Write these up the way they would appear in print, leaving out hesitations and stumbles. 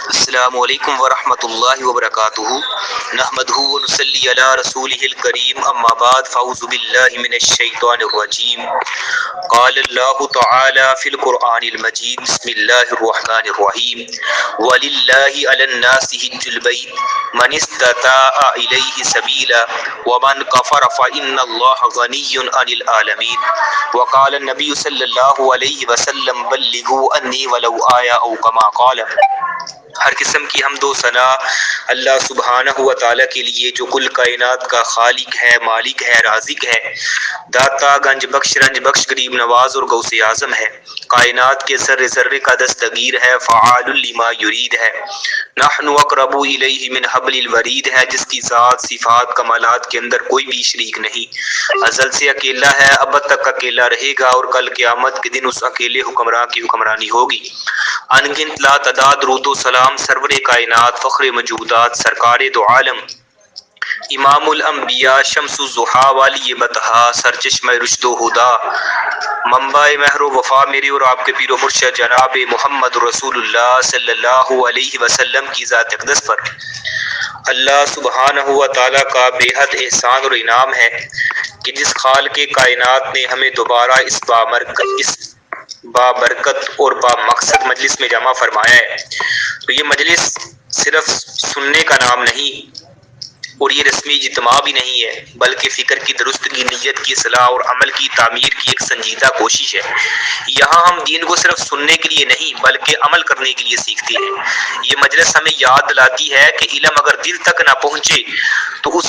السلام علیکم ورحمۃ اللہ وبرکاتہ نحمدہ ونصلی علی رسولہ الکریم اما بعد فاعوذ باللہ من الشیطان الرجیم قال اللہ تعالی فی القرآن المجید بسم اللہ الرحمن الرحیم وللہ علی الناس حج البیت من استطاع الیہ سبیلا ومن کفر فإن اللہ غنی عن العالمین وقال النبی صلی اللہ علیہ وسلم بلغوا انی ولو آیا او کما قال۔ ہر قسم کی حمد و ثنا اللہ سبحانہ و تعالیٰ کے لیے جو کل کائنات کا خالق ہے، مالک ہے، رازق ہے، داتا گنج بخش رنج بخش غریب نواز اور غوث اعظم ہے، کائنات کے ذرے ذرے کا دستگیر ہے، فعال لما یرید ہے، نحن اقرب الیہ من حبل الورید ہے، جس کی ذات صفات کمالات کے اندر کوئی بھی شریک نہیں، ازل سے اکیلا ہے، ابد تک اکیلا رہے گا، اور کل قیامت کے دن اس اکیلے حکمراں کی حکمرانی ہوگی۔ انگنت لا تعداد درود و سلام سرور کائنات فخر موجودات سرکار دو عالم امام الانبیاء شمس الضحیٰ والی بطحا سرچشمہ رشد و ہدا منبع مہر و وفا میرے اور آپ کے پیر و مرشد جناب محمد رسول اللہ صلی اللہ علیہ وسلم کی ذات اقدس پر اللہ سبحانہ و تعالیٰ کا بے حد احسان اور انعام ہے کہ جس خالق کائنات نے ہمیں دوبارہ اس بابرکت اور با مقصد مجلس میں جمع فرمایا ہے۔ تو یہ مجلس صرف سننے کا نام نہیں اور یہ رسمی اجتماع بھی نہیں ہے، بلکہ فکر کی درستگی، نیت کی اصلاح اور عمل کی تعمیر کی ایک سنجیدہ کوشش ہے۔ یہاں ہم دین کو صرف سننے کے لیے نہیں بلکہ عمل کرنے کے لیے سیکھتے ہیں۔ یہ مجلس ہمیں یاد دلاتی ہے کہ علم اگر دل تک نہ پہنچے تو وہ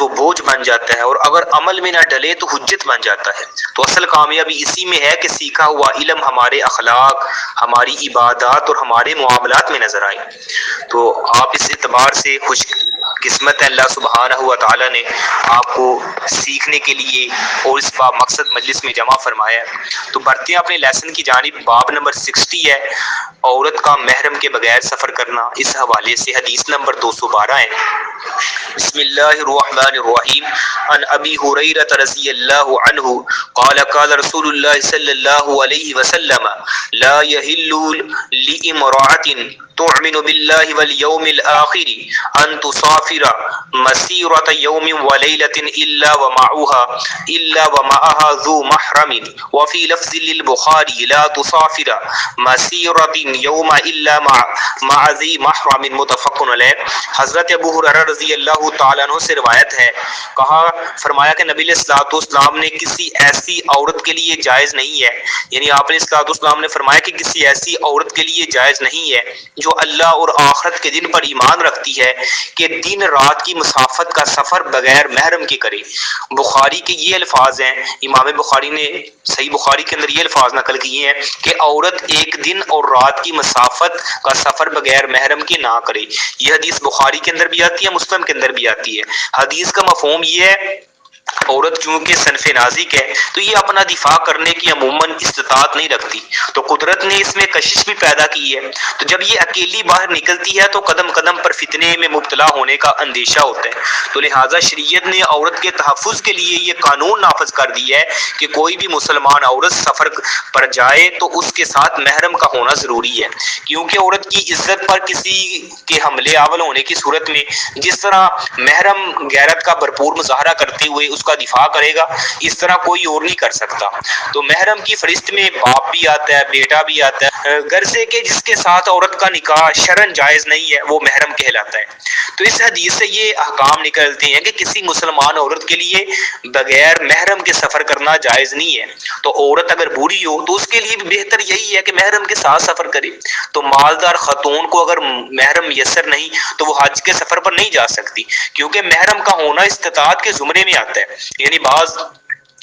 بوجھ بن جاتا ہے، اور اگر عمل میں نہ ڈلے تو حجت بن جاتا ہے۔ تو اصل کامیابی اسی میں ہے کہ سیکھا ہوا علم ہمارے اخلاق، ہماری عبادات اور ہمارے معاملات میں نظر آئے۔ تو آپ اس اعتبار سے خوش قسمت ہے، اللہ سبحانہ و تعالیٰ نے آپ کو سیکھنے کے لیے اور اس باب مقصد مجلس میں جمع فرمایا ہے۔ تو بڑھتے ہیں اپنے لیسن کی جانب، باب نمبر 60 ہے عورت کا محرم کے بغیر سفر کرنا، اس حوالے سے حدیث نمبر 212 ہے۔ بسم اللہ الرحمن الرحیم عن ابی ہریرہ رضی اللہ عنہ قال قال رسول اللہ صلی اللہ علیہ وسلم لا يحل لامرأة تؤمن بالله واليوم الآخر أن تسافر مسيرة يوم وليلة إلا ومعها ذو محرم، وفي لفظ للبخاري لا تسافر مسيرة يوم إلا مع ذي محرم، متفق علیہ۔ حضرت ابو ہریرہ رضی اللہ تعالیٰ عنہ سے روایت ہے، فرمایا کہ نبی علیہ الصلوۃ والسلام نے کسی ایسی عورت کے لیے جائز نہیں ہے، یعنی آپ علیہ الصلوۃ والسلام نے فرمایا کہ کسی ایسی عورت کے لیے جائز نہیں ہے جو اللہ اور آخرت کے دن پر ایمان رکھتی ہے کہ دن رات کی مسافت کا سفر بغیر محرم کے کرے۔ بخاری کے یہ الفاظ ہیں، امام بخاری نے صحیح بخاری کے اندر یہ الفاظ نقل کیے ہیں کہ عورت ایک دن اور رات کی مسافت کا سفر بغیر محرم کے نہ کرے۔ یہ حدیث بخاری کے اندر بھی آتی ہے، مسلم کے اندر بھی آتی ہے۔ حدیث کا مفہوم یہ ہے، عورت چونکہ صنف نازک ہے تو یہ اپنا دفاع کرنے کی عموماً استطاعت نہیں رکھتی، تو قدرت نے اس میں کشش بھی پیدا کی ہے، تو جب یہ اکیلی باہر نکلتی ہے تو قدم قدم پر فتنے میں مبتلا ہونے کا اندیشہ ہوتا ہے، تو لہٰذا شریعت نے عورت کے تحفظ کے لیے یہ قانون نافذ کر دیا ہے کہ کوئی بھی مسلمان عورت سفر پر جائے تو اس کے ساتھ محرم کا ہونا ضروری ہے، کیونکہ عورت کی عزت پر کسی کے حملے آول ہونے کی صورت میں جس طرح محرم غیرت کا بھرپور مظاہرہ کرتے ہوئے اس کا دفاع کرے گا، اس طرح کوئی اور نہیں کر سکتا۔ تو محرم کی فہرست میں باپ بھی آتا ہے، بیٹا بھی آتا ہے، غرض ہے کہ جس کے ساتھ عورت کا نکاح شرعاً جائز نہیں ہے وہ محرم کہلاتا ہے۔ تو اس حدیث سے یہ احکام نکلتے ہیں کہ کسی مسلمان عورت کے لیے بغیر محرم کے سفر کرنا جائز نہیں ہے، تو عورت اگر بوڑھی ہو تو اس کے لیے بھی بہتر یہی ہے کہ محرم کے ساتھ سفر کرے۔ تو مالدار خاتون کو اگر محرم میسر نہیں تو وہ حج کے سفر پر نہیں جا سکتی، کیونکہ محرم کا ہونا استطاعت کے زمرے میں آتا ہے، یعنی بعض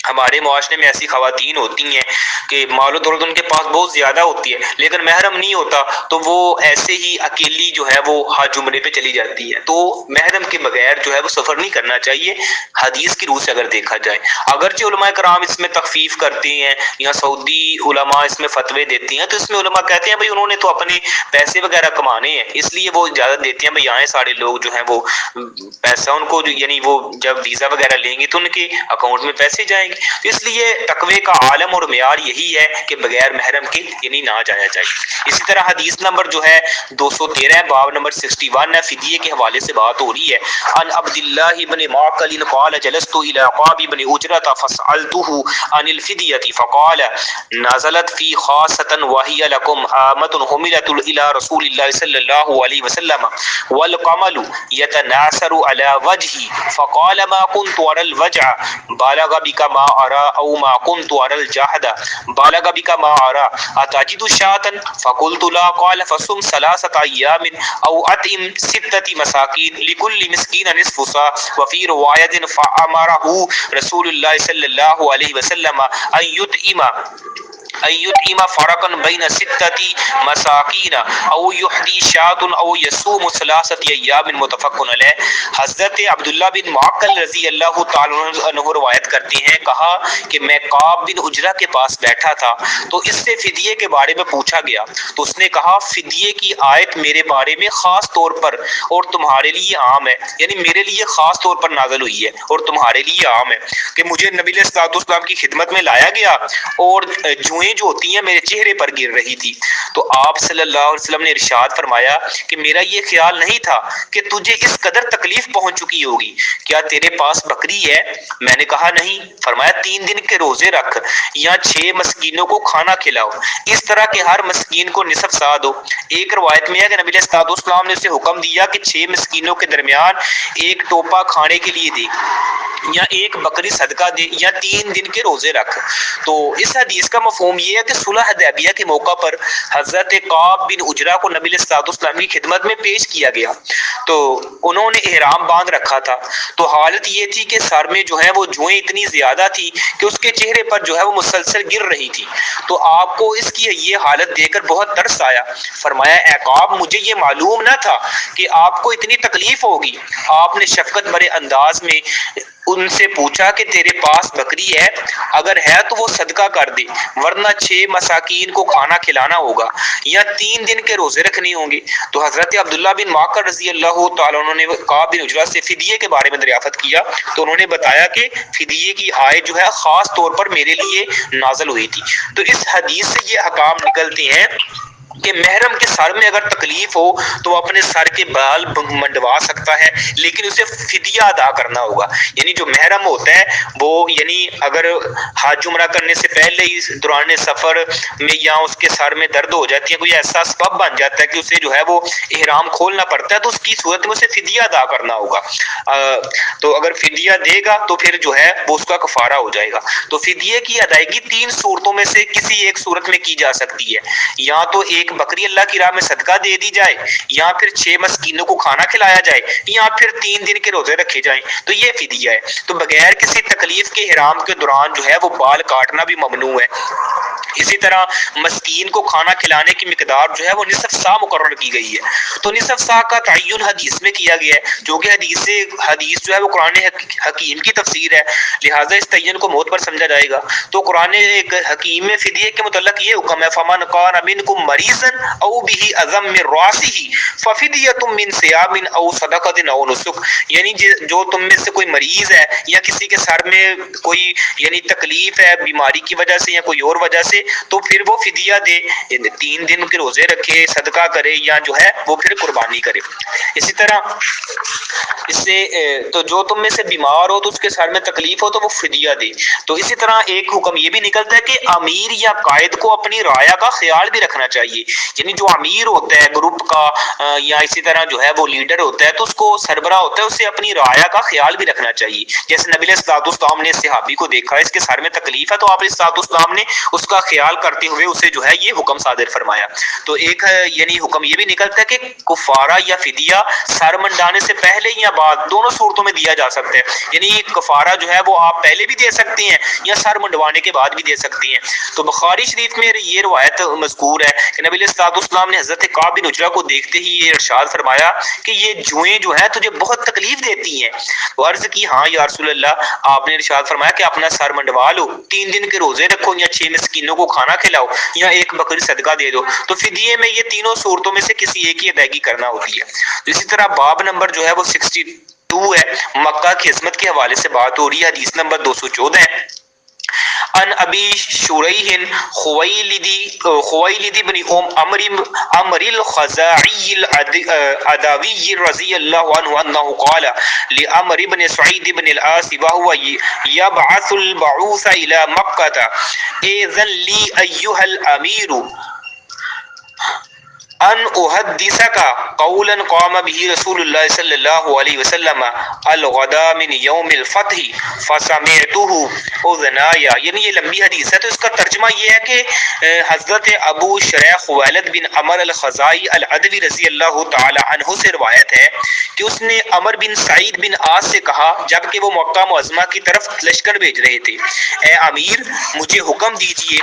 ہمارے معاشرے میں ایسی خواتین ہوتی ہیں کہ مال و دولت ان کے پاس بہت زیادہ ہوتی ہے لیکن محرم نہیں ہوتا، تو وہ ایسے ہی اکیلی جو ہے وہ حج عمرے پہ چلی جاتی ہے، تو محرم کے بغیر جو ہے وہ سفر نہیں کرنا چاہیے حدیث کی روح سے اگر دیکھا جائے۔ اگرچہ علماء کرام اس میں تخفیف کرتے ہیں یا سعودی علماء اس میں فتوے دیتی ہیں، تو اس میں علماء کہتے ہیں بھائی انہوں نے تو اپنے پیسے وغیرہ کمانے ہیں، اس لیے وہ اجازت دیتے ہیں بھائی آئیں سارے لوگ جو ہیں وہ پیسہ ان کو یعنی وہ جب ویزا وغیرہ لیں گے تو ان کے اکاؤنٹ میں پیسے جائیں گے، اس لیے تقوی کا عالم اور معیار یہی ہے کہ بغیر محرم کے یعنی نہ جایا جائے۔ اسی طرح حدیث نمبر جو ہے 213 باب نمبر 61 ہے، فدیے کے حوالے سے بات ہو رہی ہے۔ ان عبد اللہ بن معقل قال جلست الى عقاب بن اجرۃ فسألته عن الفدیۃ فقال نزلت في خاصة وهي لكم عامة حملت الى رسول الله صلی اللہ علیہ وسلم والقمل يتناثر على وجهي فقال ما كنت ارى الوجع بالغ بك ما ارى او ما كنت ارى الجهد بالغ بك ما ارى اتجد شاة فقلت لا قال فصم 3 ايام او اطعم 6 مساکین لكل مسکین نصف صاع وفي روایت فامره رسول اللہ صلی اللہ علیہ وسلم ان یطعم فرقا بین 6 مساکین او یحدی شاة او یصوم 3 ایام متفق علیہ۔ حضرت عبداللہ بن معقل رضی اللہ تعالی عنہ روایت کرتے ہیں، کہا کہ میں کعب بن اجرہ کے پاس بیٹھا تھا تو اس سے فدیے کے بارے میں پوچھا گیا، تو اس نے کہا فدیے کی آیت میرے بارے میں خاص طور پر اور تمہارے لیے عام ہے، یعنی میرے لیے خاص طور پر نازل ہوئی ہے اور تمہارے لیے عام ہے، کہ مجھے نبی علیہ الصلوۃ والسلام کی خدمت میں لایا گیا اور جوئیں جو ہوتی ہیں میرے چہرے پر گر رہی تھی، تو آپ صلی اللہ علیہ وسلم نے ارشاد فرمایا کہ میرا یہ خیال نہیں تھا کہ تجھے اس قدر تکلیف پہنچ چکی ہوگی، کیا تیرے پاس بکری ہے؟ میں نے کہا نہیں۔ فرمایا 3 دن کے روزے رکھ یا 6 مسکینوں کو کھانا کھلاؤ، اس طرح کہ ہر مسکین کو نصف سا دو۔ ایک روایت میں ہے کہ نبی علیہ الصلوۃ والسلام نے اسے حکم دیا کہ 6 مسکینوں کے درمیان 1 ٹوپا کھانے کے لیے دے یا 1 بکری صدقہ دے یا 3 دن کے روزے رکھ۔ تو اس حدیث کا مفہوم یہ ہے کہ صلح حدیبیہ کے موقع پر حضرت کعب بن اجرہ کو نبی علیہ الصلوۃ والسلام کی خدمت میں پیش کیا گیا، تو انہوں نے احرام باندھ رکھا تھا، تو حالت یہ تھی کہ سر میں جو ہے وہ جوئیں اتنی زیادہ تھی کہ اس کے چہرے پر جو ہے وہ مسلسل گر رہی تھی، تو آپ کو اس کی یہ حالت دیکھ کر بہت ترس آیا۔ فرمایا اے کعب مجھے یہ معلوم نہ تھا کہ آپ کو اتنی تکلیف ہوگی۔ آپ نے شفقت بھرے انداز میں ان سے پوچھا کہ تیرے پاس بکری ہے؟ اگر ہے تو وہ صدقہ کر دے، ورنہ 6 مساکین کو کھانا کھلانا ہوگا یا 3 دن کے روزے رکھنے ہوں گے۔ تو حضرت عبداللہ بن معقل رضی اللہ تعالیٰ عنہ نے کعب بن اجرہ سے فدیے کے بارے میں دریافت کیا، تو انہوں نے بتایا کہ فدیے کی آیت جو ہے خاص طور پر میرے لیے نازل ہوئی تھی۔ تو اس حدیث سے یہ احکام نکلتے ہیں کہ محرم کے سر میں اگر تکلیف ہو تو وہ اپنے سر کے بال منڈوا سکتا ہے، لیکن اسے فدیہ ادا کرنا ہوگا۔ یعنی جو محرم ہوتا ہے وہ یعنی اگر حج عمرہ کرنے سے پہلے ہی دوران سفر میں یا اس کے سر میں درد ہو جاتی ہے، کوئی ایسا سبب بن جاتا ہے کہ اسے جو ہے وہ احرام کھولنا پڑتا ہے، تو اس کی صورت میں اسے فدیہ ادا کرنا ہوگا۔ تو اگر فدیہ دے گا تو پھر جو ہے وہ اس کا کفارہ ہو جائے گا۔ تو فدیے کی ادائیگی 3 صورتوں میں سے کسی ایک صورت میں کی جا سکتی ہے، یا تو ایک بکری اللہ کی راہ میں صدقہ دے دی جائے، یا پھر 6 مسکینوں کو کھانا کھلایا جائے، یا پھر 3 دن کے روزے رکھے جائیں، تو یہ فدیہ ہے۔ تو بغیر کسی تکلیف کے احرام کے دوران جو ہے وہ بال کاٹنا بھی ممنوع ہے۔ اسی طرح مسکین کو کھانا کھلانے کی مقدار جو ہے وہ نصف سا مقرر کی گئی ہے، تو نصف سا کا تعین حدیث میں کیا گیا ہے، جو کہ حدیث جو ہے وہ قرآن حکیم کی تفسیر ہے، لہٰذا اس تعین کو موت پر سمجھا جائے گا۔ تو قرآن حکیم میں فدیے کے متعلق یہ حکم ہے فمن کان منکم مریضا او به اذى من راسه ففدیۃ من صیام او صدقۃ او نسک، یعنی جو تم میں سے کوئی مریض ہے یا کسی کے سر میں کوئی یعنی تکلیف ہے بیماری کی وجہ سے یا کوئی اور وجہ سے، تو پھر وہ فدیہ دے، 3 دن کے روزے رکھے، صدقہ کرے، یا جو ہے وہ پھر قربانی کرے۔ اسی طرح اس سے تو جو تم میں سے بیمار ہو تو اس کے سر میں تکلیف ہو تو وہ فدیہ دے۔ تو اسی طرح ایک حکم یہ بھی نکلتا ہے کہ امیر یا قائد کو اپنی رعایا کا خیال بھی رکھنا چاہیے، یعنی جو امیر ہوتا ہے گروپ کا یا اسی طرح جو ہے وہ لیڈر ہوتا ہے تو اس کو سربراہ ہوتا ہے، اسے اپنی رعایا کا خیال بھی رکھنا چاہیے۔ جیسے نبی علیہ الصلوۃ والسلام نے صحابی کو دیکھا اس کے سر میں تکلیف ہے، تو آپ علیہ الصلوۃ والسلام نے اس کا خیال کرتے ہوئے اسے جو ہے یہ حکم صادر فرمایا۔ تو ایک یعنی حکم یہ بھی نکلتا ہے کہ کفارہ یا فدیہ سر منڈانے سے پہلے یا بعد دونوں صورتوں میں دیا جا سکتا ہے، یعنی کفارہ جو ہے وہ آپ پہلے بھی دے سکتے ہیں یا سر منڈوانے کے بعد بھی دے سکتے ہیں۔ تو بخاری شریف میں یہ روایت مذکور ہے کہ نبی علیہ الصلوۃ والسلام نے حضرت کعب بن اجرہ کو دیکھتے ہی یہ ارشاد فرمایا کہ یہ جوئیں جو ہیں تجھے بہت تکلیف دیتی ہیں۔ تو عرض کی ہاں یا رسول اللہ۔ آپ نے ارشاد فرمایا کہ اپنا سر منڈوا لو، 3 دن کے روزے رکھو یا 6 مسکینوں کو کھانا کھلاؤ یا 1 بکری صدقہ دے دو۔ تو فدیے میں یہ تینوں صورتوں میں سے کسی ایک کی ادائیگی کرنا ہوتی ہے۔ اسی طرح باب نمبر جو ہے وہ 62 ہے، مکہ کی عظمت کے حوالے سے بات ہو رہی ہے، حدیث نمبر 214 ہے۔ ان ابی شریح خویلد بن عمر الخزاعی العدوی رضی اللہ عنہ انہ قال لعمر بن سعید بن العاص وهو يبعث البعوث الى مکہ اذن لی ایھا الامیر ان احدثک قولا قام به رسول اللہ صلی اللہ علیہ وسلم الغدا من یوم الفتح فسمعته اذنایا. یعنی یہ لمبی حدیث ہے تو اس کا ترجمہ یہ ہے کہ حضرت ابو شریح خویلد بن عمر الخزاعی العدوی رضی اللہ تعالی عنہ سے روایت ہے کہ اس نے عمر بن سعید بن عاص سے کہا جبکہ وہ مکہ معظمہ کی طرف لشکر بھیج رہے تھے، اے امیر مجھے حکم دیجئے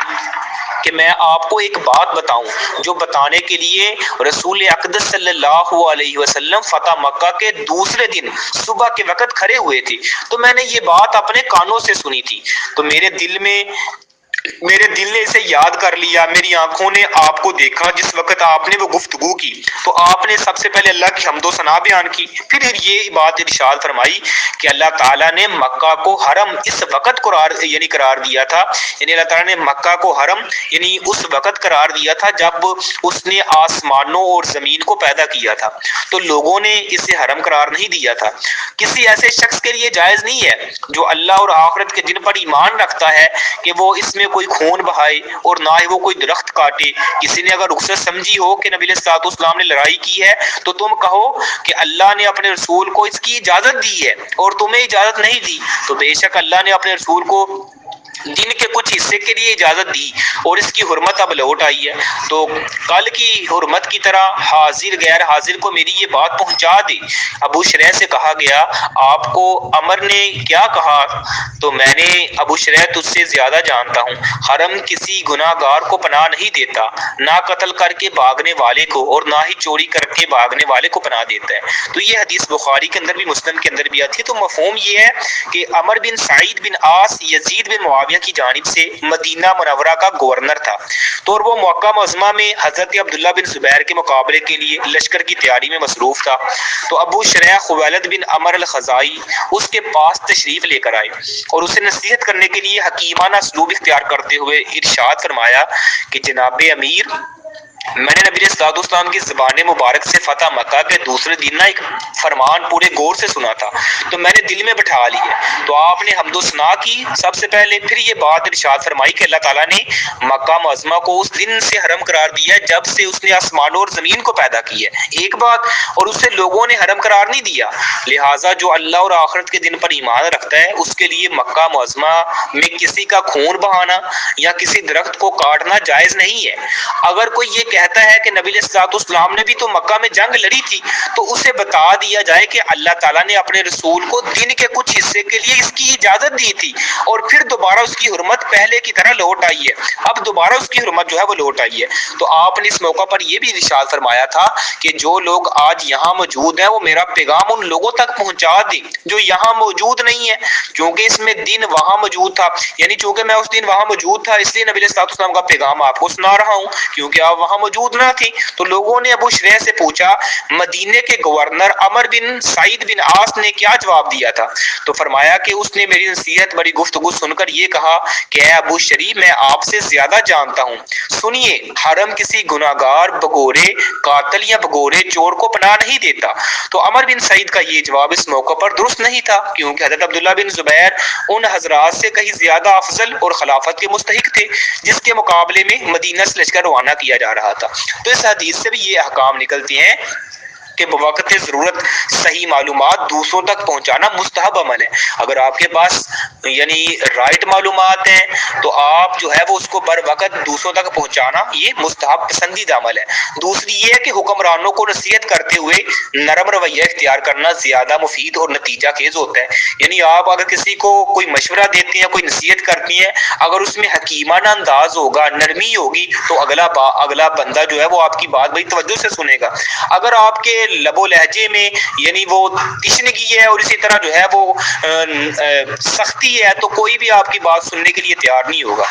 کہ میں آپ کو ایک بات بتاؤں جو بتانے کے لیے رسول اقدس صلی اللہ علیہ وسلم فتح مکہ کے دوسرے دن صبح کے وقت کھڑے ہوئے تھے. تو میں نے یہ بات اپنے کانوں سے سنی تھی تو میرے دل نے اسے یاد کر لیا، میری آنکھوں نے آپ کو دیکھا جس وقت آپ نے وہ گفتگو کی تو آپ نے سب سے پہلے اللہ کی حمد و ثنا بیان کی، پھر یہ بات ارشاد فرمائی کہ اللہ تعالیٰ نے مکہ کو حرم اس وقت قرار دیا تھا، یعنی اللہ تعالیٰ نے مکہ کو حرم یعنی اس وقت قرار دیا تھا جب اس نے آسمانوں اور زمین کو پیدا کیا تھا، تو لوگوں نے اسے حرم قرار نہیں دیا تھا. کسی ایسے شخص کے لیے جائز نہیں ہے جو اللہ اور آخرت کے دن پر ایمان رکھتا ہے کہ وہ اس میں کوئی خون بہائے اور نہ ہی وہ کوئی درخت کاٹے. کسی نے اگر رخصت سمجھی ہو کہ نبی علیہ السلام نے لڑائی کی ہے تو تم کہو کہ اللہ نے اپنے رسول کو اس کی اجازت دی ہے اور تمہیں اجازت نہیں دی، تو بے شک اللہ نے اپنے رسول کو دن کے کچھ حصے کے لیے اجازت دی اور اس کی حرمت اب لوٹ آئی ہے، تو کل کی حرمت کی طرح حاضر غیر حاضر کو میری یہ بات پہنچا دے. ابو شریح سے کہا گیا آپ کو عمر نے کیا کہا؟ تو میں نے ابو شریح تجھ سے زیادہ جانتا ہوں، حرم کسی گناہ گار کو پناہ نہیں دیتا، نہ قتل کر کے بھاگنے والے کو اور نہ ہی چوری کر کے بھاگنے والے کو پناہ دیتا ہے. تو یہ حدیث بخاری کے اندر بھی مسلم کے اندر بھی آتی ہے. تو مفہوم یہ ہے کہ عمر بن سعید بن عاص یزید بن معاویہ کی جانب سے مدینہ منورہ کا گورنر تھا، تو اور وہ مکہ معظمہ میں حضرت عبداللہ بن زبیر کے مقابلے کے لیے لشکر کی تیاری میں مصروف تھا. تو ابو شریح خویلد بن عمر الخزاعی اس کے پاس تشریف لے کر آئے اور اسے نصیحت کرنے کے لیے حکیمانہ اسلوب اختیار کرتے ہوئے ارشاد فرمایا کہ جناب امیر، میں نے نبی صلی اللہ علیہ وسلم کی زبان مبارک سے فتح مکہ کے دوسرے دن ایک فرمان پورے غور سے سنا تھا تو میں نے دل میں بٹھا لی ہے. تو آپ نے حمد و ثنا کی سب سے پہلے، پھر یہ بات ارشاد فرمائی کہ اللہ تعالیٰ نے مکہ معظمہ کو اس دن سے حرم قرار دیا ہے جب سے اس نے آسمانوں اور زمین کو پیدا کی ہے، ایک بات، اور اسے لوگوں نے حرم قرار نہیں دیا. لہٰذا جو اللہ اور آخرت کے دن پر ایمان رکھتا ہے اس کے لیے مکہ معظمہ میں کسی کا خون بہانا یا کسی درخت کو کاٹنا جائز نہیں ہے. اگر کوئی یہ کہتا ہے کہ نبی علیہ السلام نے بھی تو مکہ میں جنگ لڑی تھی تو اسے بتا دیا جائے کہ اللہ تعالیٰ نے اپنے رسول کو دن کے کچھ حصے کے لیے اس کی اجازت دی تھی اور پھر دوبارہ اس کی حرمت پہلے کی طرح لوٹ آئی ہے، اب دوبارہ اس کی حرمت جو ہے وہ لوٹ آئی ہے. تو آپ نے اس موقع پر یہ بھی ارشاد فرمایا تھا کہ جو لوگ آج یہاں موجود ہیں وہ میرا پیغام ان لوگوں تک پہنچا دیں جو یہاں موجود نہیں ہے، کیونکہ اس میں دن وہاں موجود تھا، یعنی چونکہ میں اس دن وہاں موجود تھا اس لیے نبی علیہ السلام کا پیغام آپ کو سنا رہا ہوں کیونکہ آپ وہاں موجود نہ تھے. تو لوگوں نے ابو شریح سے پوچھا مدینے کے گورنر عمر بن سعید بن عاص نے کیا جواب دیا تھا؟ تو فرمایا کہ اس نے میری نصیحت بڑی گفتگو سن کر یہ کہا کہ اے ابو شریح، میں آپ سے زیادہ جانتا ہوں، سنیے، حرم کسی گناہگار بگورے قاتل یا بگورے چور کو پناہ نہیں دیتا. تو عمر بن سعید کا یہ جواب اس موقع پر درست نہیں تھا کیونکہ حضرت عبداللہ بن زبیر ان حضرات سے کہیں زیادہ افضل اور خلافت کے مستحق تھے جس کے مقابلے میں مدینہ سے لشکر روانہ کیا جا رہا تھا. تو اس حدیث سے بھی یہ احکام نکلتے ہیں کہ بوقت ضرورت صحیح معلومات دوسروں تک پہنچانا مستحب عمل ہے. اگر آپ کے پاس یعنی رائٹ معلومات ہیں تو آپ جو ہے وہ اس کو بر وقت دوسروں تک پہنچانا یہ مستحب پسندیدہ عمل ہے. دوسری یہ ہے کہ حکمرانوں کو نصیحت کرتے ہوئے نرم رویہ اختیار کرنا زیادہ مفید اور نتیجہ خیز ہوتا ہے. یعنی آپ اگر کسی کو کوئی مشورہ دیتے ہیں، کوئی نصیحت کرتی ہیں، اگر اس میں حکیمانہ انداز ہوگا، نرمی ہوگی تو اگلا بندہ جو ہے وہ آپ کی بات بڑی توجہ سے سنے گا. اگر آپ کے لب و لہجے میں یعنی وہ تشنگی ہے اور اسی طرح جو ہے وہ سختی ہے تو کوئی بھی آپ کی بات سننے کے لیے تیار نہیں ہوگا.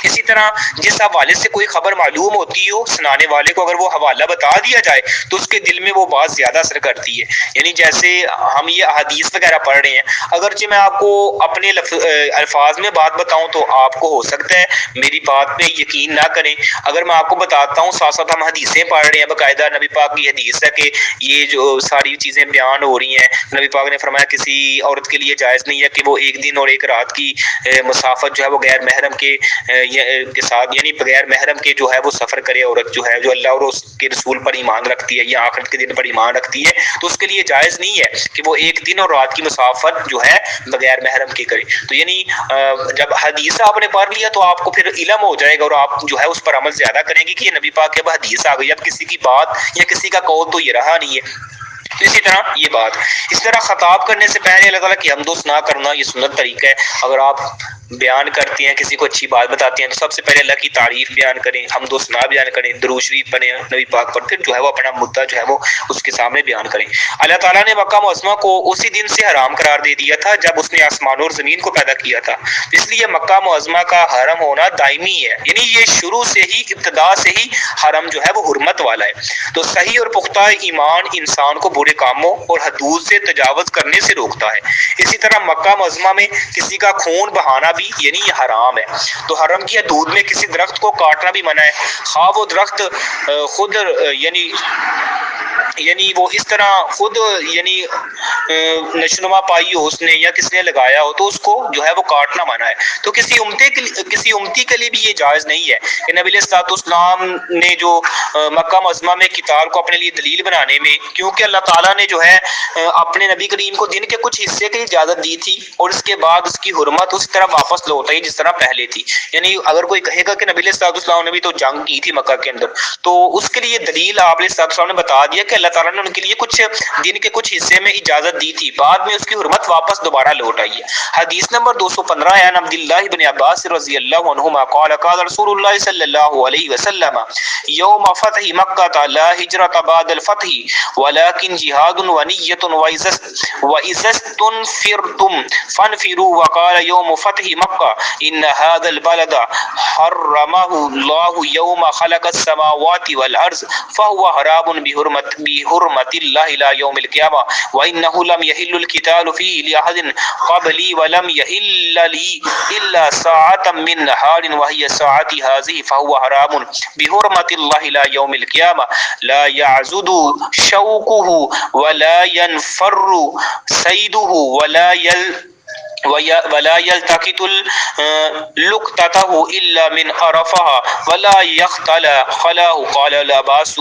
اسی طرح جس حوالے سے کوئی خبر معلوم ہوتی ہو، سنانے والے کو اگر وہ حوالہ بتا دیا جائے تو اس کے دل میں وہ بات زیادہ اثر کرتی ہے. یعنی جیسے ہم یہ احادیث وغیرہ پڑھ رہے ہیں، اگرچہ میں آپ کو اپنے الفاظ میں بات بتاؤں تو آپ کو ہو سکتا ہے میری بات پہ یقین نہ کریں. اگر میں آپ کو بتاتا ہوں، ساتھ ساتھ ہم حدیثیں پڑھ رہے ہیں، باقاعدہ نبی پاک کی حدیث ہے کہ یہ جو ساری چیزیں بیان ہو رہی ہیں، نبی پاک نے فرمایا کسی عورت کے لیے جائز نہیں ہے کہ وہ ایک دن اور ایک رات کی مسافت جو ہے وہ غیر محرم کے ساتھ، یعنی بغیر محرم کے جو ہے وہ سفر کرے. عورت جو ہے جو اللہ اور اس کے رسول پر ایمان رکھتی ہے یا آخرت کے دن پر ایمان رکھتی ہے تو اس کے لیے جائز نہیں ہے کہ وہ ایک دن اور رات کی مسافت جو ہے بغیر محرم کے کرے. تو یعنی جب حدیث آپ نے پڑھ لیا تو آپ کو پھر علم ہو جائے گا اور آپ جو ہے اس پر عمل زیادہ کریں گے کہ یہ نبی پاک کے اب حدیث آ گئی، اب کسی کی بات یا کسی کا قول تو یہ رہا نہیں ہے. اسی طرح یہ بات، اس طرح خطاب کرنے سے پہلے اللہ تعالیٰ کی حمد و ثنا کرنا یہ سنت طریقہ ہے. اگر آپ بیان کرتے ہیں، کسی کو اچھی بات بتاتے ہیں تو سب سے پہلے اللہ کی تعریف بیان کریں، حمد و ثنا بیان کریں، درود شریف پڑھیں نبی پاک پر، پھر جو ہے وہ اپنا مدعا جو ہے وہ اس کے سامنے بیان کریں. اللہ تعالیٰ نے مکہ معظمہ کو اسی دن سے حرام قرار دے دیا تھا جب اس نے آسمان اور زمین کو پیدا کیا تھا، اس لیے مکہ معظمہ کا حرم ہونا دائمی ہے. یعنی یہ شروع سے ہی، ابتدا سے ہی حرم جو ہے وہ حرمت والا ہے. تو صحیح اور پختہ ایمان انسان کو برے کاموں اور حدود سے تجاوز کرنے سے روکتا ہے. اسی طرح مکہ معظمہ میں کسی کا خون بہانا بھی یعنی یہ حرام ہے. تو حرم کی حدود میں کسی درخت کو کاٹنا بھی منع ہے، خواہ وہ درخت خود یعنی وہ اس طرح خود یعنی نشونما پائی ہو اس نے یا کس نے لگایا ہو تو اس کو جو ہے وہ کاٹنا منع ہے. تو کسی امتی کے لیے بھی یہ جائز نہیں ہے کہ نبی علیہ السلام نے جو مکہ معظمہ میں قتال کو اپنے لیے دلیل بنانے میں، کیونکہ اللہ تعالیٰ نے جو ہے اپنے نبی کریم کو دن کے کچھ حصے کی اجازت دی تھی اور اس کے بعد اس کی حرمت اس طرح واپس لوٹ آئی جس طرح پہلے تھی. یعنی اگر کوئی کہے گا کہ نبی علیہ السلام نے بھی تو جنگ کی تھی مکہ کے اندر، تو اس کے لیے دلیل آپ علیہ السلام نے بتا دیا کہ اللہ تعالیٰ نے ان کے لیے کچھ دن کے کچھ حصے میں اجازت دی تھی، بعد میں اس کی حرمت واپس دوبارہ لوٹ آئی ہے. حدیث نمبر 215 ہے، عبداللہ بن عباس رضی اللہ عنہما قال قال رسول اللہ صلی اللہ علیہ وسلم یوم فتح مکہ لا ہجرت بعد الفتح ولكن جہاد ونیت وإذا استنفرتم فانفروا وقال یوم فتح مکہ ان هذا البلد حرمه الله يوم خلق السماوات والارض فهو حرام بحرمت الله الى يوم القيامه وانه لم يحل القتال فيه لاحد قبلي ولم يحل لي الا ساعه من نهار وهي ساعتي هذه فهو حرام بحرمت الله الى يوم القيامه لا يعزد شوكه ولا ينفر صيده ولا يلتقط لقطته الا من عرفها ولا يختل خلاه قال لا باس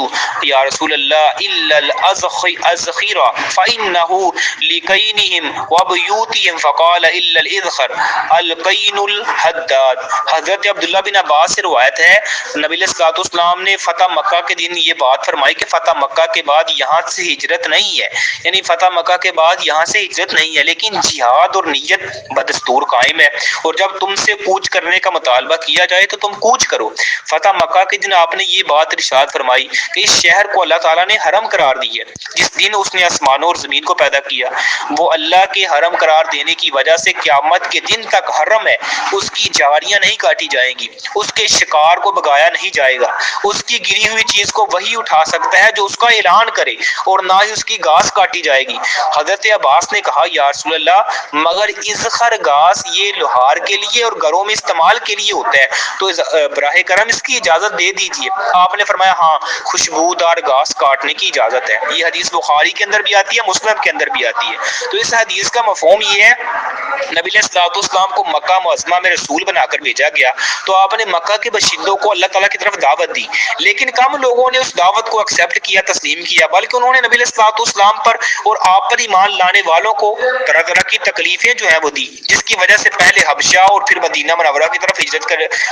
يا رسول الله الا الازخر فانه لقينهم وبيوتهم فقال الا الاذخر القين الحداد. حضرت عبداللہ بن عباس سے روایت ہے نبی علیہ الصلوۃ والسلام نے فتح مکہ کے دن یہ بات فرمائی کہ فتح مکہ کے بعد یہاں سے ہجرت نہیں ہے، یعنی فتح مکہ کے بعد یہاں سے ہجرت نہیں ہے، لیکن جہاد اور نیت بدستور قائم ہے، اور جب تم سے کوچ کرنے کا مطالبہ کیا جائے تو تم کوچ کرو. فتح مکہ کے دن آپ نے یہ بات ارشاد فرمائی کہ اس شہر کو اللہ تعالیٰ نے حرم قرار دی ہے. جس دن اس نے آسمانوں اور زمین کو پیدا کیا، وہ اللہ کے حرم قرار دینے کی وجہ سے قیامت کے دن تک حرم ہے. اس کی جاریاں نہیں کاٹی جائیں گی، اس کے شکار کو بگایا نہیں جائے گا، اس کی گری ہوئی چیز کو وہی اٹھا سکتا ہے جو اس کا اعلان کرے، اور نہ ہی اس کی گھاس کاٹی جائے گی. حضرت عباس نے کہا یا رسول اللہ مگر اذخر گھاس یہ لوہار کے لیے اور گھروں میں استعمال کے لیے ہوتا ہے، تو براہ کرم اس کی اجازت دے دیجیے. آپ نے فرمایا ہاں خوشبودار گھاس کاٹنے کی اجازت ہے. یہ حدیث بخاری کے اندر بھی آتی ہے، مسلم کے اندر بھی آتی ہے. تو اس حدیث کا مفہوم یہ ہے نبی علیہ الصلوۃ والسلام کو مکہ معظمہ میں رسول بنا کر بھیجا گیا تو آپ نے مکہ کے باشندوں کو اللہ تعالیٰ کی طرف دعوت دی، لیکن کم لوگوں نے اس دعوت کو ایکسیپٹ کیا، تسلیم کیا، بلکہ انہوں نے نبی علیہ الصلوۃ والسلام پر اور آپ پر ایمان لانے والوں کو طرح طرح کی تکلیفیں جو ہیں وہ دی، جس کی وجہ سے پہلے حبشہ اور پھر مدینہ منورہ کی طرف ہجرت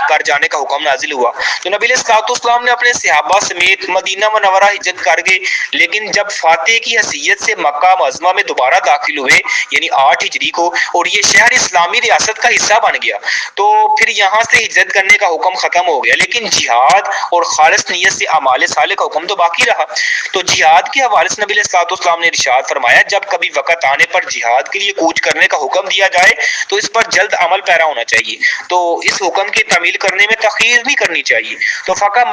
کر جانے کا حکم نازل ہوا. تو نبی علیہ الصلوۃ والسلام نے اپنے صحابہ سمیت مدینہ منورہ ہجرت کر گئے، لیکن جب فاتح کی حیثیت سے مکہ معظمہ میں دوبارہ داخل ہوئے یعنی 8 ہجری کو، اور یہ شہر اسلامی ریاست کا حصہ بن گیا، تو پھر یہاں سے ہجرت کرنے کا حکم ختم ہو گیا، لیکن جہاد اور خالص نیت سے اعمال صالح کا حکم تو باقی رہا. تو جہاد کے حوالے سے نبی علیہ الصلوۃ والسلام نے ارشاد فرمایا جب کبھی وقت آنے پر جہاد کے لیے کوچ کرنے کا حکم دیا دیا جائے تو اس پر جلد عمل پیرا ہونا چاہیے، تو اس حکم کی تعمیل کرنے میں تاخیر نہیں کرنی چاہیے۔ تو فتح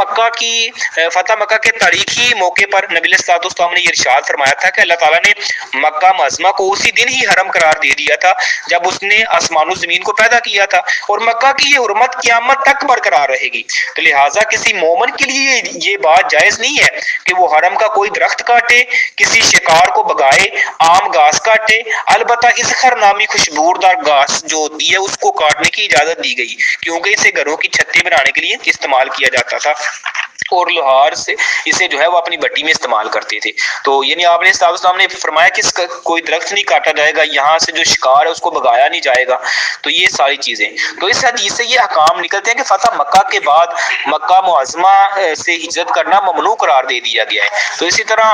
مکہ کے تاریخی موقع پر نبی علیہ الصلوۃ والسلام نے یہ ارشاد فرمایا تھا کہ اللہ تعالیٰ نے مکہ معظمہ کو اسی دن ہی حرم قرار دے دیا تھا جب اس نے آسمان و زمین کو پیدا کیا تھا، اور مکہ کی یہ حرمت قیامت تک برقرار رہے گی۔ تو لہٰذا کسی مومن کے لیے یہ بات جائز نہیں ہے کہ وہ حرم کا کوئی درخت کاٹے، کسی شکار کو بگائے، عام گھاس کاٹے۔ البتہ اسخر نامی خوشبودار گھاس جو ہوتی ہے اس کو کاٹنے کی اجازت دی گئی، کیونکہ اسے گھروں کی چھتیں بنانے کے لیے استعمال کیا جاتا تھا اور لوہار سے اسے جو ہے وہ اپنی بٹی میں استعمال کرتے تھے۔ تو یعنی آپ نے صلی اللہ علیہ وسلم نے فرمایا کہ کوئی درخت نہیں کاٹا جائے گا، یہاں سے جو شکار ہے اس کو بگایا نہیں جائے گا، تو یہ ساری چیزیں۔ تو اس حدیث سے یہ احکام نکلتے ہیں کہ فتح مکہ کے بعد مکہ معظمہ سے ہجرت کرنا ممنوع قرار دے دیا گیا ہے۔ تو اسی طرح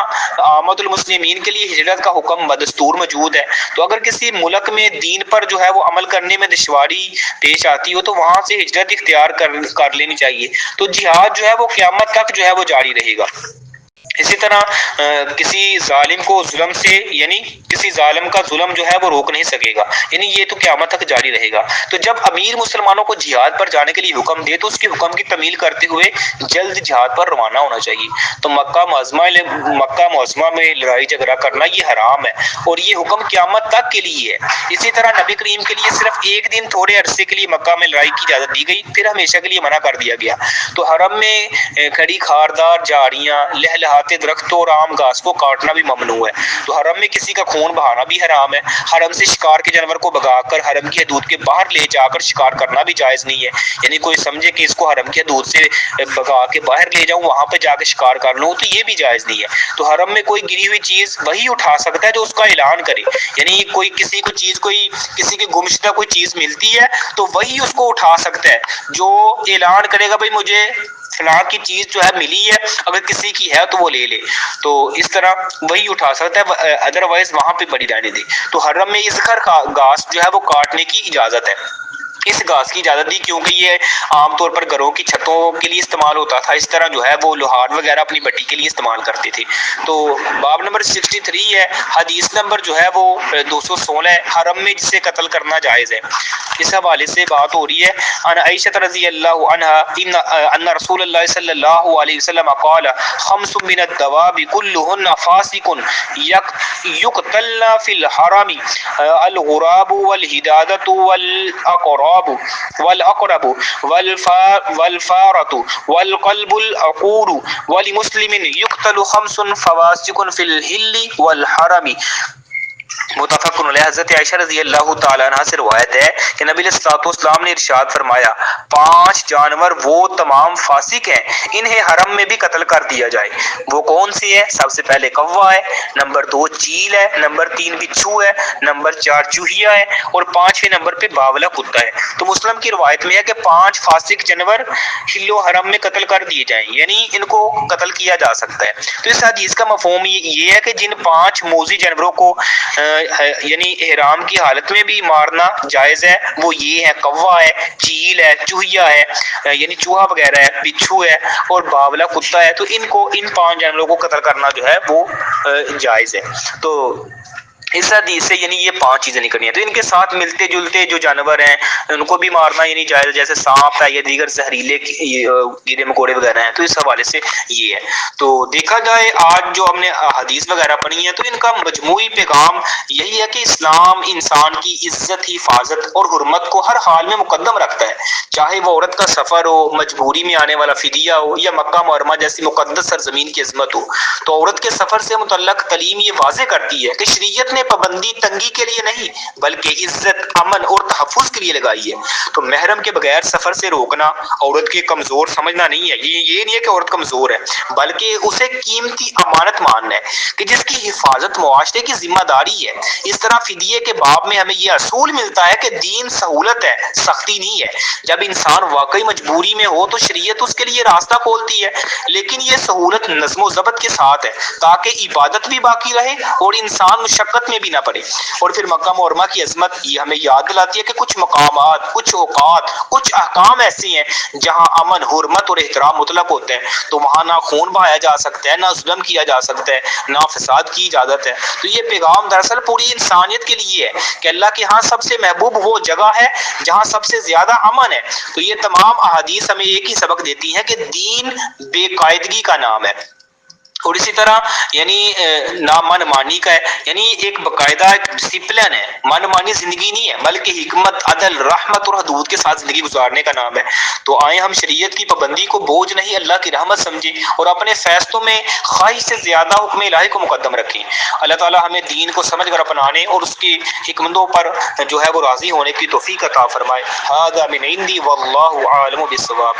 عامۃ المسلمین کے لیے ہجرت کا حکم بدستور موجود ہے، تو اگر کسی ملک میں دین پر جو ہے وہ عمل کرنے میں دشواری پیش آتی ہو تو وہاں سے ہجرت اختیار کر لینی چاہیے۔ تو جہاد جو ہے وہ قیامت تک جو ہے وہ جاری رہے گا۔ اسی طرح کسی ظالم کو ظلم سے، یعنی کسی ظالم کا ظلم جو ہے وہ روک نہیں سکے گا، یعنی یہ تو قیامت تک جاری رہے گا۔ تو جب امیر مسلمانوں کو جہاد پر جانے کے لیے حکم دے تو اس کے حکم کی تعمیل کرتے ہوئے جلد جہاد پر روانہ ہونا چاہیے۔ تو مکہ معظمہ میں لڑائی جھگڑا کرنا یہ حرام ہے اور یہ حکم قیامت تک کے لیے ہے۔ اسی طرح نبی کریم کے لیے صرف ایک دن تھوڑے عرصے کے لیے مکہ میں لڑائی کی اجازت دی گئی، پھر ہمیشہ کے لیے منع کر دیا گیا۔ تو حرم میں کھڑی خاردار جھاڑیاں، لہلہاتے درختوں اور عام گھاس کو کاٹنا بھی ممنوع ہے۔ تو حرم میں کسی کا خون بہانا بھی حرام ہے۔ حرم سے شکار کے جانور کو بھگا کر حرم کی حدود کے باہر لے جا کر شکار کرنا بھی جائز نہیں ہے، یعنی کوئی سمجھے کہ اس کو حرم کی حدود سے بھگا کے باہر لے جاؤں، وہاں پہ جا کے شکار کر لوں، تو یہ بھی جائز نہیں ہے۔ تو حرم میں کوئی گری ہوئی چیز وہی اٹھا سکتا ہے جو اس کا اعلان کرے، یعنی کوئی کسی کی گمشدہ کوئی چیز ملتی ہے تو وہی اس کو اٹھا سکتا ہے جو اعلان کرے گا بھائی مجھے فلاں کی چیز جو ہے ملی ہے، اگر کسی کی ہے تو وہ لے لے، تو اس طرح وہی اٹھا سکتا ہے، ادروائز وہاں پہ پڑی رہنے دے۔ تو حرم میں اسخر گھاس جو ہے وہ کاٹنے کی اجازت ہے۔ اس گھاس کی اجازت دی کیونکہ یہ عام طور پر گھروں کی چھتوں کے لیے استعمال ہوتا تھا، اس طرح جو ہے وہ لوہار وغیرہ اپنی بٹی کے لیے استعمال کرتے تھے۔ تو باب نمبر 63 ہے، حدیث نمبر جو ہے وہ 216 ہے، حرم میں جسے قتل کرنا جائز ہے۔ اس حوالے سے بات ہو رہی ہے، ان عائشہ رضی اللہ عنہا ان رسول اللہ صلی اللہ علیہ وسلم قال خمس من الدواب كلهن فاسق يقتلن في الحرم الغراب والهدادة والعقرب والفارة والقلب العقور ولمسلم يقتل خمس فواسق في الحل والحرم۔ متفق علیہ۔ حضرت عائشہ رضی اللہ تعالیٰ عنہ سے روایت ہے کہ نبی علیہ الصلوۃ والسلام نے ارشاد فرمایا 5 جانور وہ تمام فاسق ہیں، انہیں حرم میں بھی قتل کر دیا جائے۔ وہ کون سے ہیں؟ سب سے پہلے کوا ہے، نمبر 2 چیل ہے، نمبر 3 بچھو ہے، نمبر 4 چوہیا ہے اور 5ویں نمبر پہ باولا کتا ہے۔ تو مسلم کی روایت میں ہے کہ 5 فاسق جانور حل و حرم میں قتل کر دیے جائیں، یعنی ان کو قتل کیا جا سکتا ہے۔ تو اس حدیث کا مفہوم یہ ہے کہ جن 5 موذی جانوروں کو یعنی احرام کی حالت میں بھی مارنا جائز ہے، وہ یہ ہے کوا ہے، چیل ہے، چوہیا ہے یعنی چوہا وغیرہ ہے، بچھو ہے اور باولا کتا ہے۔ تو ان 5 جانوروں کو قتل کرنا جو ہے وہ جائز ہے۔ تو اس حدیث سے یعنی یہ 5 چیزیں نکلنی ہیں۔ تو ان کے ساتھ ملتے جلتے جو جانور ہیں ان کو بھی مارنا یعنی جائز، جیسے سانپ ہے یا دیگر زہریلے کیڑے مکوڑے وغیرہ ہیں۔ تو اس حوالے سے یہ ہے۔ تو دیکھا جائے آج جو ہم نے حدیث وغیرہ پڑھی ہیں تو ان کا مجموعی پیغام یہی ہے کہ اسلام انسان کی عزت، حفاظت اور حرمت کو ہر حال میں مقدم رکھتا ہے، چاہے وہ عورت کا سفر ہو، مجبوری میں آنے والا فدیہ ہو یا مکہ معظمہ جیسی مقدس سرزمین کی عظمت ہو۔ تو عورت کے سفر سے متعلق تعلیم یہ واضح کرتی ہے کہ شریعت نے پابندی تنگی کے لیے نہیں بلکہ عزت، امن اور تحفظ کے لیے لگائی ہے۔ تو محرم کے بغیر سفر سے روکنا عورت کے کمزور سمجھنا نہیں ہے، یہ نہیں ہے کہ عورت کمزور ہے، بلکہ اسے قیمتی امانت ماننا ہے کہ جس کی حفاظت معاشرے کی ذمہ داری ہے۔ اس طرح فدیے کے باب میں ہمیں یہ اصول ملتا ہے کہ دین سہولت ہے، سختی نہیں ہے۔ جب انسان واقعی مجبوری میں ہو تو شریعت اس کے لیے راستہ کھولتی ہے، لیکن یہ سہولت نظم و ضبط کے ساتھ ہے تاکہ عبادت بھی باقی رہے اور انسان مشقت میں بھی نہ پڑے۔ اور پھر مکہ معظمہ کی عظمت یہ ہمیں یاد دلاتی ہے کہ کچھ مقامات، کچھ اوقات، کچھ احکام ایسے ہیں جہاں امن، حرمت اور احترام مطلق ہوتے ہیں، تو وہاں نہ خون بہایا جا سکتا ہے، نہ ظلم کیا جا سکتا ہے، نہ فساد کی اجازت ہے۔ تو یہ پیغام دراصل پوری انسانیت کے لیے ہے کہ اللہ کے ہاں سب سے محبوب وہ جگہ ہے جہاں سب سے زیادہ امن ہے۔ تو یہ تمام احادیث ہمیں ایک ہی سبق دیتی ہیں کہ دین بے قاعدگی کا نام ہے، اور اسی طرح یعنی نہ من مانی کا ہے، یعنی ایک باقاعدہ ایک ڈسپلن ہے، من مانی زندگی نہیں ہے بلکہ حکمت، عدل، رحمت اور حدود کے ساتھ زندگی گزارنے کا نام ہے۔ تو آئیں ہم شریعت کی پابندی کو بوجھ نہیں اللہ کی رحمت سمجھیں اور اپنے فیصلوں میں خواہش سے زیادہ حکم الہی کو مقدم رکھیں۔ اللہ تعالی ہمیں دین کو سمجھ کر اپنانے اور اس کی حکمتوں پر جو ہے وہ راضی ہونے کی توفیق عطا فرمائے۔ ھذا من عندی واللہ اعلم بالصواب۔